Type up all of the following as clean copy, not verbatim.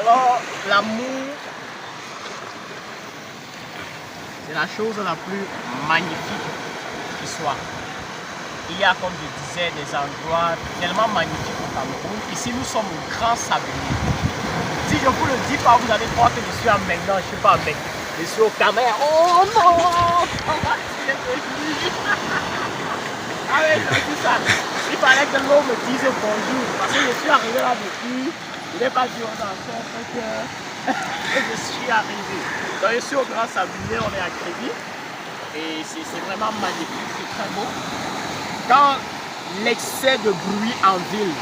Alors, l'amour, c'est la chose la plus magnifique qui soit. Il y a, comme je disais, des endroits tellement magnifiques au Cameroun. Ici, nous sommes au Grand Sablier. Si je ne vous le dis pas, vous allez croire que je suis à Meknang. Je ne suis pas à Meknang. Je suis au Cameroun. Oh non! Ah oui, c'est tout ça. Il fallait que l'eau me dise bonjour. Parce que je suis arrivé là depuis. Il n'est pas dur dans le sens que je suis arrivé. Donc je suis au Grand Sablier, on est à Crédit. Et c'est vraiment magnifique, c'est très beau. Quand l'excès de bruit en ville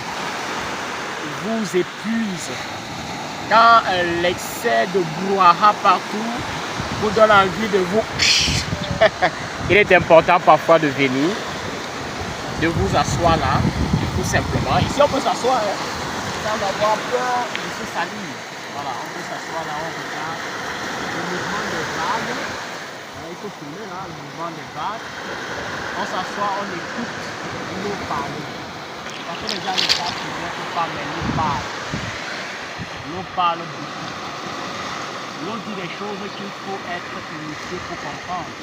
vous épuise, quand l'excès de brouhaha partout vous donne envie de vous... Il est important parfois de venir, de vous asseoir là, tout simplement. Ici on peut s'asseoir, hein, sans avoir peur de se salir. Voilà, on peut s'asseoir là, on regarde le mouvement des vagues. Il faut filmer là, le mouvement des vagues. On s'assoit, on écoute l'eau parler. Parce que les gens ne savent peut-être pas, mais l'eau parle. L'eau parle beaucoup. L'eau dit des choses qu'il faut être initié pour comprendre.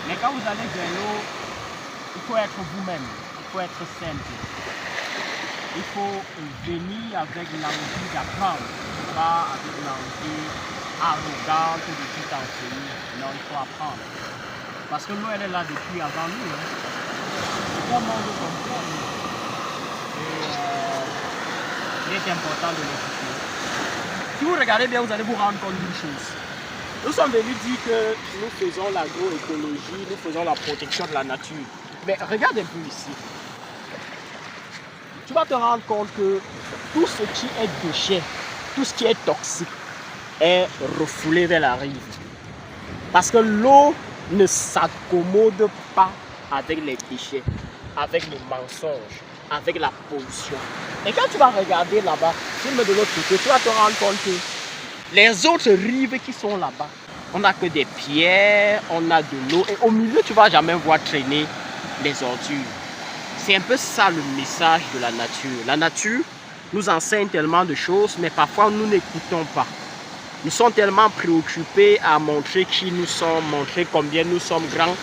Mais quand vous allez vers l'eau, il faut être vous-même. Il faut être simple. Il faut venir avec l'envie d'apprendre, pas avec l'envie arrogante de tout enseigner. Non, il faut apprendre. Parce que l'eau, elle est là depuis avant nous. Hein. Tout le monde comprend. Et il est important de l'écouter. Si vous regardez bien, vous allez vous rendre compte d'une chose. Nous sommes venus dire que nous faisons l'agroécologie, nous faisons la protection de la nature. Mais regarde un peu ici. Tu vas te rendre compte que tout ce qui est déchet, tout ce qui est toxique, est refoulé vers la rive. Parce que l'eau ne s'accommode pas avec les déchets, avec les mensonges, avec la pollution. Et quand tu vas regarder là-bas, filme de l'autre côté, tu vas te rendre compte que les autres rives qui sont là-bas, on n'a que des pierres, on a de l'eau. Et au milieu, tu ne vas jamais voir traîner les ordures. C'est un peu ça le message de la nature. La nature nous enseigne tellement de choses, mais parfois nous n'écoutons pas. Nous sommes tellement préoccupés à montrer qui nous sommes, montrer combien nous sommes grands,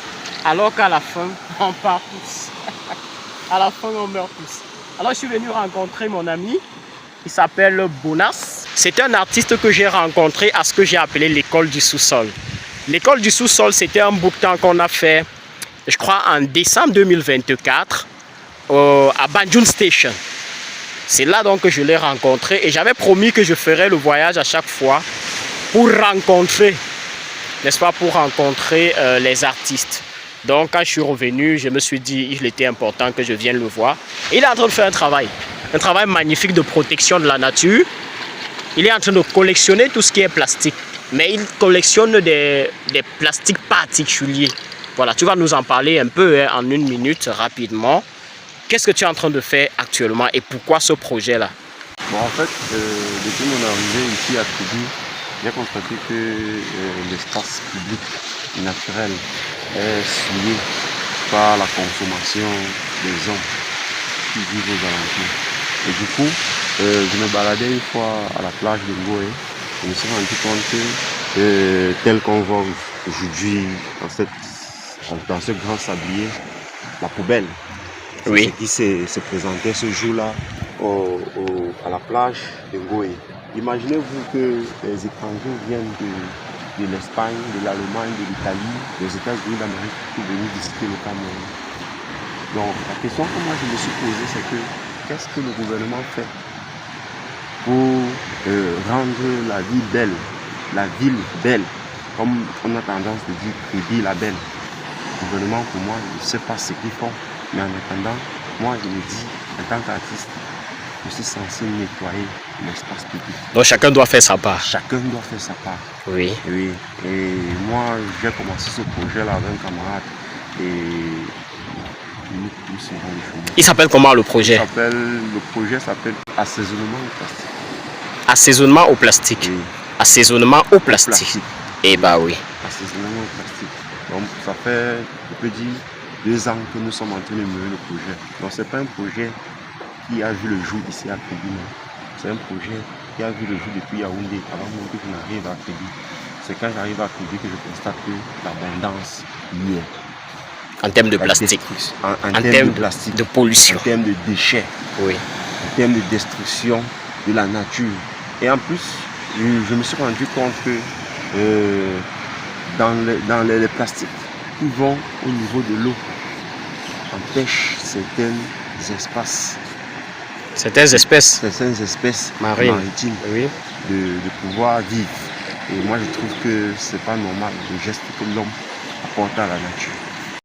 alors qu'à la fin, on part tous. À la fin, on meurt tous. Alors, je suis venu rencontrer mon ami. Il s'appelle Bonas. C'est un artiste que j'ai rencontré à ce que j'ai appelé l'école du sous-sol. L'école du sous-sol, c'était un bout de temps qu'on a fait, je crois, en décembre 2024 à Banjul Station. C'est là donc que je l'ai rencontré et j'avais promis que je ferais le voyage à chaque fois pour rencontrer, n'est-ce pas, pour rencontrer les artistes. Donc quand je suis revenu, je me suis dit il était important que je vienne le voir. Et il est en train de faire un travail magnifique de protection de la nature. Il est en train de collectionner tout ce qui est plastique, mais il collectionne des plastiques particuliers. Voilà, tu vas nous en parler un peu hein, en une minute rapidement. Qu'est-ce que tu es en train de faire actuellement et pourquoi ce projet-là? Bon, en fait, depuis mon arrivée ici à Crédit, j'ai constaté que l'espace public naturel est souillé par la consommation des hommes qui vivent aux alentours. Et du coup, je me baladais une fois à la plage de Ngoé. Je me suis rendu compte que, tel qu'on voit aujourd'hui, en fait, dans ce grand sablier, la poubelle, Oui. ce qui se présentait ce jour-là à la plage de Ngoé. Imaginez-vous que les étrangers viennent de l'Espagne, de l'Allemagne, de l'Italie, des États-Unis d'Amérique pour venir visiter le Cameroun. Donc la question que moi je me suis posée, c'est que qu'est-ce que le gouvernement fait pour rendre la ville belle, comme on a tendance de dire Crédit la belle. Le gouvernement, pour moi, je ne sais pas ce qu'ils font, mais en attendant, moi je me dis, en tant qu'artiste, je suis censé nettoyer l'espace public. Donc chacun doit faire sa part. Chacun doit faire sa part. Oui. Oui. Et moi, j'ai commencé ce projet-là avec un camarade. Et nous serons le chemin. Il s'appelle comment le projet? Le projet s'appelle Assaisonnement au plastique. Assaisonnement au plastique. Oui. Assaisonnement au plastique. Eh bah oui. Assaisonnement au plastique. Donc ça fait, je peux dire, 2 ans que nous sommes en train de mener le projet. Donc c'est pas un projet qui a vu le jour ici à Crédit. C'est un projet qui a vu le jour depuis Yaoundé, avant même que je n'arrive à Kribi. C'est quand j'arrive à Kribi que je constate que l'abondance y est. En termes de plastique. En termes de plastique. De pollution. En termes de déchets. Oui. En termes de destruction de la nature. Et en plus, je me suis rendu compte que dans les plastiques qui vont au niveau de l'eau empêchent certaines espèces maritimes oui. de pouvoir vivre. Et moi je trouve que c'est pas normal le geste que l'homme apporte à la nature.